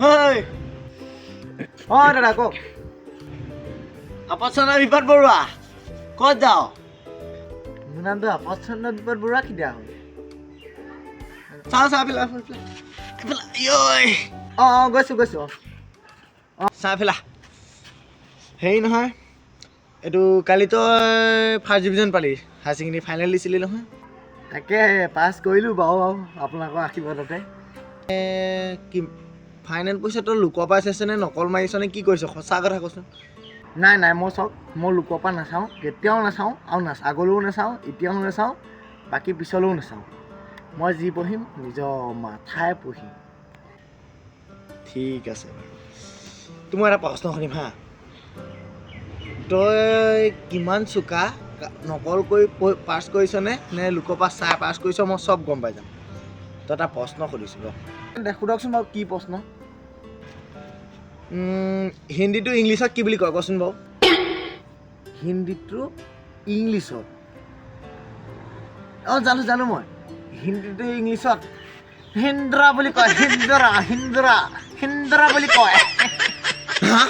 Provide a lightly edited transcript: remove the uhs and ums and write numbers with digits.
হয় অঁ দাদা কওক আপচনা বিপদ বৰুৱা ক'ত যাওঁ মোৰ নামটো আপচন্দ্ৰ বিপদ বৰুৱা কেতিয়া হ'ল চাওঁ চাহ পেলা অঁ গৈছোঁ অঁ চাহ পেলা হেৰি নহয় এইটো কালি তই ফাৰ্ষ্ট ডিভিজন পালি হায়াৰ ছেকেণ্ডেৰী ফাইনেল দিছিলি নহয় তাকে পাছ কৰিলোঁ বাৰু আপোনালোকৰ আশীৰ্বাদতে কি ফাইনেল পইচা তই লোকৰ পৰা চাইছ নে নকল মাৰিছ নে কি কৰিছ সঁচা কথা কচোন নাই মই চাওক মই লোকৰ পৰা নাচাওঁ কেতিয়াও নাচাওঁ আৰু আগলৈও নাচাওঁ এতিয়াও নাচাওঁ বাকী পিছলৈও নাচাওঁ মই যি পঢ়িম নিজৰ মাথাই পঢ়িম ঠিক আছে তোক মই এটা প্ৰশ্ন সুধিম হা তই কিমান চোকা নকল কৰি পাছ কৰিছনে নে লোকৰ পৰা চাই পাছ কৰিছ মই চব গম পাই যাম তই এটা প্ৰশ্ন সুধিছোঁ ৰ সোধকচোন বাৰু কি প্ৰশ্ন হিন্দীটো ইংলিছত কি বুলি কয় কচোন বাৰু হিন্দীটো ইংলিছত অঁ জানো মই হিন্দীটো ইংলিছত হিন্দ্ৰা বুলি কয় হিন্দ্ৰা বুলি কয় হা